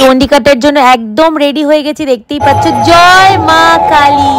দণ্ডি কাটার জন্য একদম রেডি হয়ে গেছি, দেখতেই পাচ্ছ। জয় মা কালী।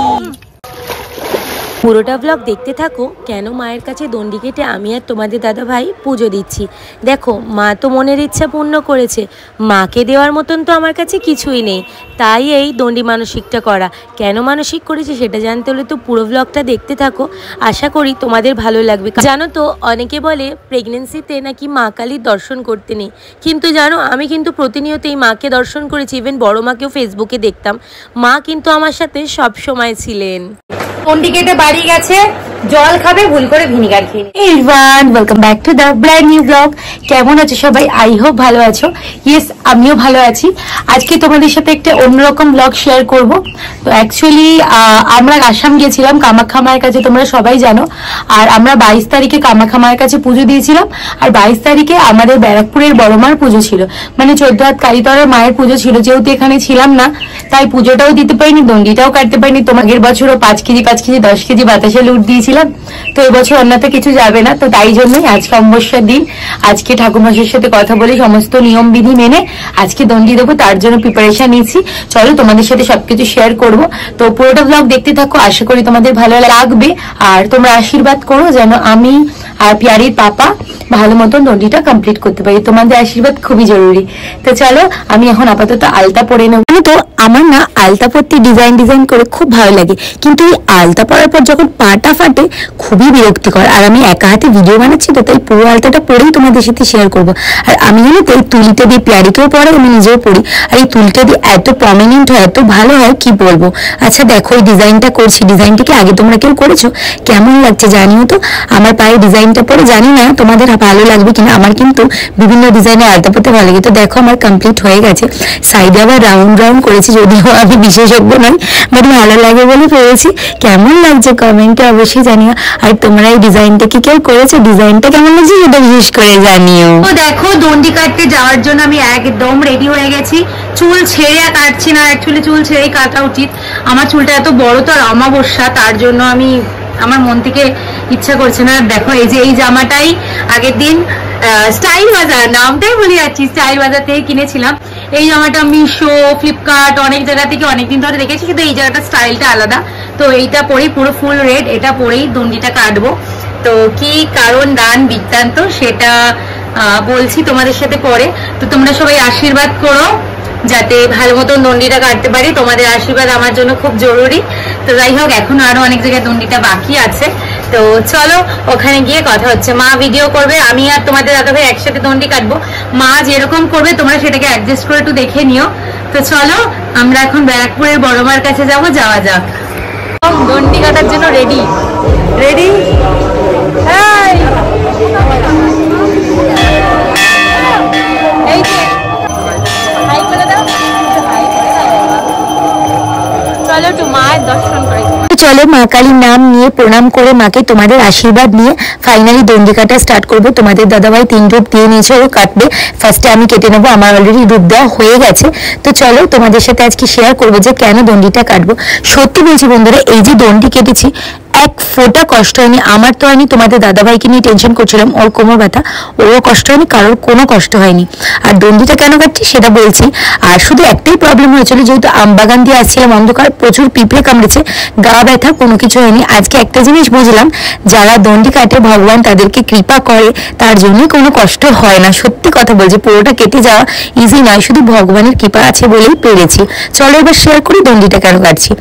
পুরোটা ব্লগ দেখতে থাকো। কেন মায়ের কাছে দণ্ডি কেটে আমি আর তোমাদের দাদা ভাই পুজো দিচ্ছি। দেখো, মা তো মনের ইচ্ছা পূর্ণ করেছে, মাকে দেওয়ার মতন তো আমার কাছে কিছুই নেই, তাই এই দণ্ডি মানসিকটা করা। কেন মানসিক করেছে সেটা জানতে হলে তো পুরো ব্লগটা দেখতে থাকো, আশা করি তোমাদের ভালো লাগবে। জানো তো, অনেকে বলে প্রেগনেন্সিতে নাকি মা কালীর দর্শন করতে নেই, কিন্তু জানো আমি কিন্তু প্রতিনিয়ত এই মাকে দর্শন করেছি। ইভেন বড় মাকেও ফেসবুকে দেখতাম, মা কিন্তু আমার সাথে সব সময় ছিলেন। দণ্ডি কেটে বাড়ি গেছে, জল খাবে, ভুল করে ভিনিগার খেয়ে। Everyone, welcome back to the brand new blog. কেমন আছো সবাই? আই হোপ ভালো আছো। ইয়েস, আমিও ভালো আছি। আজকে তোমাদের সাথে একটা অন্যরকম ব্লগ শেয়ার করব। তো অ্যাকচুয়ালি আমরা আসাম গিয়েছিলাম কামাখ্যা মায়ের কাছে, তোমরা সবাই জানো। আর আমরা 22 তারিখে কামাখ্যা মায়ের কাছে পুজো দিয়েছিলাম, আর 22 তারিখে আমাদের ব্যারাকপুরের বড় মার পুজো ছিল, মানে 14 হাত কালীতলার মায়ের পুজো ছিল। যেহেতু এখানে ছিলাম না, তাই পুজোটাও দিতে পারিনি, দণ্ডিটাও কাটতে পারিনি। আগের বছরও 5 কেজি 10 কেজি বাতাসে লুট দিয়েছিলাম, তো এবছর অন্যতে কিছু যাবে না। তো তাই জন্যই আজকে অমাবস্যার দিন, আজকে ঠাকুরমশাইয়ের সাথে কথা বলে সমস্ত নিয়ম বিধি মেনে আজকে দণ্ডি দেবো, তার জন্য প্রিপারেশন নিয়েছি। চলো তোমাদের সাথে সবকিছু শেয়ার করব। তো পুরোটা ব্লগ দেখতে থাকো, আশা করি তোমাদের ভালো লাগবে। আর তোমরা আশীর্বাদ করো যেন আমি আর পিয়ারির পাপা ভালো মতন দণ্ডিটা কমপ্লিট করতে পারি। তোমাদের আশীর্বাদ খুবই জরুরি। তো চলো, আমি এখন আপাতত আলতা পরে নেব। তো আমার না আলতা পরতে ডিজাইন করে খুব ভালো লাগে, কিন্তু এই আলতা পরার পর যখন পাটা ফাটে খুবই বিরক্তিকর। আর আমি একা হাতে ভিডিও বানাচ্ছি, তো তাই পুরো আলতাটা পরেই তোমাদের সাথে শেয়ার করবো। আর আমি জানি তো এই তুলিটা দিয়ে পিয়ারিকেও পরে, আমি নিজেও পরি। আর এই তুলিটা দিয়ে এত প্রমিনেন্ট হয়, এত ভালো হয় কি বলবো। আচ্ছা দেখো, এই ডিজাইনটা করছি, ডিজাইনটা কি আগে তোমরা কেউ করেছো? কেমন লাগছে জানিও তো। আমার পায়ে ডিজাইনটা পরে জানি না তোমাদের ভালো লাগবে কিনা। আমার কিন্তু বিভিন্ন ডিজাইনের আলতা পরতে ভালো লাগে। তো দেখো আমার কমপ্লিট হয়ে গেছে। সাইডে আবার রাউন্ড করেছি, যদিও আমি বিশেষজ্ঞ নই, বাট ভালো লাগে বলে পেরেছি। কেমন লাগছে কমেন্টে অবশ্যই জানিও। আর তোমরা এই ডিজাইনটা কি কেউ করেছো? ডিজাইনটা কেমন লাগছে সেটা বিশেষ করে জানিও। তো দেখো, দণ্ডি কাটতে যাওয়ার জন্য আমি একদম রেডি হয়ে গেছি। চুল ছেড়ে কাটছি না, অ্যাকচুয়ালি চুল ছেড়েই কাটা উচিত। আমার চুলটা এত বড় তো, আর অমাবস্যা, তার জন্য আমার মন থেকে ইচ্ছা করছে না। দেখো এই যে এই জামাটাই আগের দিন স্টাইল বাজার, নামটাই বলে যাচ্ছি, স্টাইল বাজার থেকে কিনেছিলাম। এই জামাটা মিশো, ফ্লিপকার্ট, অনেক জায়গা থেকে অনেকদিন ধরে দেখেছি, কিন্তু এই জায়গাটা স্টাইলটা আলাদা। তো এইটা পরেই, পুরো ফুল রেড, এটা পরেই দণ্ডিটা কাটবো। তো কি কারণ দান বৃত্তান্ত সেটা বলছি তোমাদের সাথে পরে। তো তোমরা সবাই আশীর্বাদ করো যাতে ভালো মতন দণ্ডিটা কাটতে পারি। তোমাদের আশীর্বাদ আমার জন্য খুব জরুরি। তো যাই হোক, এখনো আরো অনেক জায়গায় দণ্ডিটা বাকি আছে। তো চলো, ওখানে গিয়ে কথা হচ্ছে। মা ভিডিও করবে, আমি আর তোমাদের দাদা ভাই একসাথে দণ্ডি কাটবো। মা যেরকম করবে তোমরা সেটাকে অ্যাডজাস্ট করে একটু দেখে নিও। তো চলো, আমরা এখন ব্যারাকপুরের বড় মার কাছে যাওয়া যাক। দণ্ডি কাটার জন্য রেডি। চলো একটু মায়ের দর্শন করে। চলো, মা কালীর নাম নিয়ে প্রণাম করে মাকে তোমাদের আশীর্বাদ নিয়ে ফাইনালি দণ্ডি কাটা স্টার্ট করবো। তোমাদের দাদাভাই 3 রূপ দিয়ে নিয়েছে, ও কাটবে। ফার্স্টে আমি কেটে নেবো, আমার অলরেডি রূপ দেওয়া হয়ে গেছে। তো চলো তোমাদের সাথে আজকে শেয়ার করবো যে কেন দণ্ডিটা কাটবো। সত্যি বলছি বন্ধুরা, এই যে দণ্ডি কেটেছি এক ফোঁটা কষ্ট হয়নি। আমার তো হয়নি, তোমাদের দাদাভাইকে নিয়ে টেনশন করছিলাম, ওর কোমর ব্যথা, ওরও কষ্ট হয়নি, কারোর কোনো কষ্ট হয়নি। আর দণ্ডিটা কেন কাটছি সেটা বলছি। আর শুধু একটাই প্রবলেম হয়েছিল, যেহেতু আমবাগান দিয়ে আসছিলাম, অন্ধকার, প্রচুর পিঁপড়ে কামড়েছে, গা ব্যথা, কোনো কিছু হয়নি। আজকে একটা জিনিস বুঝলাম, যারা দণ্ডি কাটে ভগবান তাদেরকে কৃপা করে, তার জন্যই কোনো কষ্ট হয় না। সত্যি কথা বলছি, পুরোটা কেটে যাওয়া ইজি নয়, শুধু ভগবানের কৃপা আছে বলেই পেরেছি। চলো এবার শেয়ার করি দণ্ডিটা কেন কাটছি।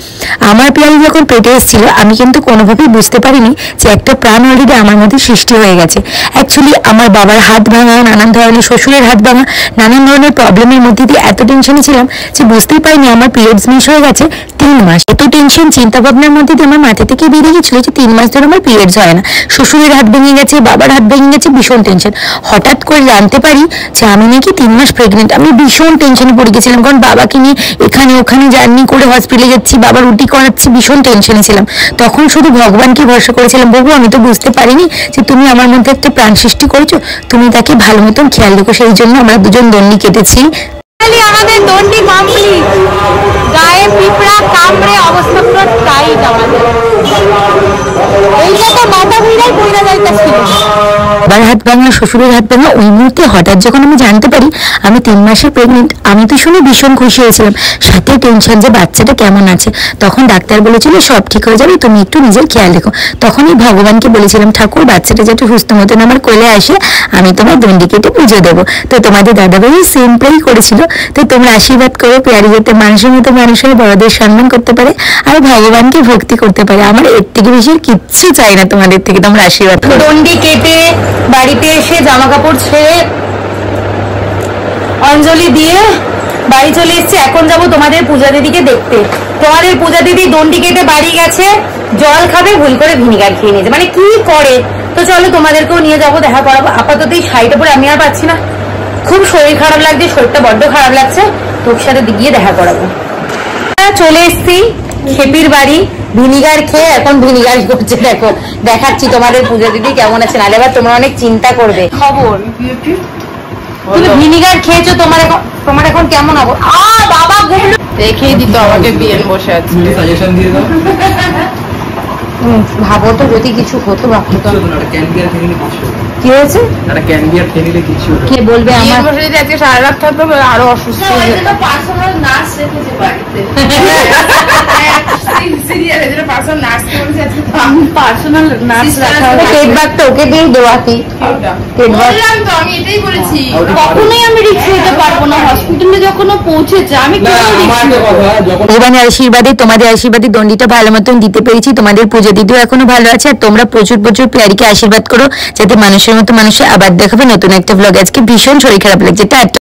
আমার পিয়ারি যখন পেটে এসেছিল, আমি কিন্তু কোনোভাবেই বুঝতে পারিনি যে একটা প্রাণ অলরেডি আমার মধ্যে সৃষ্টি হয়ে গেছে। অ্যাকচুয়ালি আমার বাবার হাত ভাঙা, নানান ধরনের শ্বশুরের হাত ভাঙা, নানান ধরনের প্রবলেমের মধ্যে দিয়ে এত টেনশনে ছিলাম যে বুঝতেই পারিনি আমার পিরিয়ডস মিস হয়ে গেছে 3 মাস। এত টেনশন চিন্তা ভাবনার মধ্যে দিয়ে আমার মাথা থেকে বেরিয়ে গেছিল যে 3 মাস ধরে আমার পিরিয়ডস হয় না। শ্বশুরের হাত ভেঙে গেছে, বাবার হাত ভেঙে গেছে, ভীষণ টেনশন। হঠাৎ করে জানতে পারি যে আমি নাকি 3 মাস প্রেগনেন্ট। আমি ভীষণ টেনশনে পড়ে গেছিলাম, কারণ বাবাকে নিয়ে এখানে ওখানে জার্নি করে হসপিটালে যাচ্ছি, বাবার রুটি করাচ্ছি, ভীষণ টেনশনে ছিলাম। তখন শুধু ভগবানকে ভরসা করেছিলাম, বাবু আমি তো বুঝতে পারিনি যে তুমি আমার মধ্যে একটা প্রাণ সৃষ্টি করেছো, তুমি তাকে ভালো মতন খেয়াল রেখো। সেই জন্য আমরা দুজন দণ্ডি কেটেছি। আমাদের দণ্ডি কমপ্লিট, গায়ে পিঁপড়া কামড়ে অবস্থা পুরো টাইট আমাদের। এইটা তো মাথা ঘুরাই বইরা যাইতাছিল। আবার হাত ভাঙা, শ্বশুরের হাত ভাঙা। ওই মুহূর্তে হঠাৎ যখন আমি জানতে পারি আমি 3 মাসের প্রেগনেন্ট, আমি তো শুনে ভীষণ খুশি হয়েছিলাম, সাথে টেনশন যে বাচ্চাটা কেমন আছে। তখন ডাক্তার বলেছিল সব ঠিক হয়ে যাবে, তুমি একটু নিজের খেয়াল রেখো। তখনই ভগবানকে বলেছিলাম, ঠাকুর বাচ্চাটা যাতে সুস্থ মতন আমার কোলে আসে, আমি তোমার দণ্ডি কেটে পুজো দেবো। তো তোমাদের দাদাভাই সেম প্রেই করেছিল। তো তোমরা আশীর্বাদ করো পেয়ারি যাতে মানুষের মতো মানুষ হয়ে বড়দের সম্মান করতে পারে আর ভগবানকে ভক্তি করতে পারে। আমার এর থেকে বেশি কিচ্ছু চাই না তোমাদের থেকে, তোমরা আশীর্বাদ করো। দণ্ডি কেটে বাড়িতে এসে জামা কাপড় ছেড়ে অঞ্জলি দিয়ে বাড়ি চলে এসেছি। এখন যাবো তোমাদের পূজা দিদিকে দেখতে। তোমাদের পূজা দিদি দণ্ডি কেটে বাড়ি গেছে, জল খাবে, ভুল করে ভিনিগার খেয়ে নিয়েছে, মানে কি করে। তো চলো তোমাদেরকেও নিয়ে যাবো, দেখা করাবো। আপাতত এই শাড়িটা পরে আমি আর পাচ্ছি না, খুব শরীর খারাপ লাগছে, শরীরটা বড্ড খারাপ লাগছে। তোর সাথে গিয়ে দেখা করাবো। চলে এসছি খেপির বাড়ি, ভিনিগার খেয়ে এখন ভিনিগার করছে। দেখো দেখাচ্ছি তোমাদের পূজা দিদি কেমন আছে, নাহলে এবার তোমরা অনেক চিন্তা করবে। খবর তুমি ভিনিগার খেয়েছো, তোমার এখন কেমন হবে? বাবা দেখেই দিত আমাকে বিয়েন বসে আছে। সাজেশন দিয়ে দাও। ভাবো তো যদি কিছু হতো, ভাবতো তো কি হয়েছে, কে বলবে আমার বসে যদি আজকে সারা রাত থাকতো আরো অসুস্থ হয়ে যেত। ওকে দিয়ে দেওয়া কি কখনোই আমি রিস্ক নিতে পারবো না, হসপিটালে যখন পৌঁছেছে আমি ভগবানের আশীর্বাদে, তোমাদের আশীর্বাদে দণ্ডিটা ভালো মতন দিতে পেরেছি। তোমাদের পুজো দিদিও এখনো ভালো আছে, আর তোমরা প্রচুর প্রচুর পেয়ারিকে আশীর্বাদ করো যাতে মানুষের মতো মানুষে আবার দেখাবে নতুন একটা ব্লগ। আজকে ভীষণ শরীর খারাপ লাগছে। টাটা।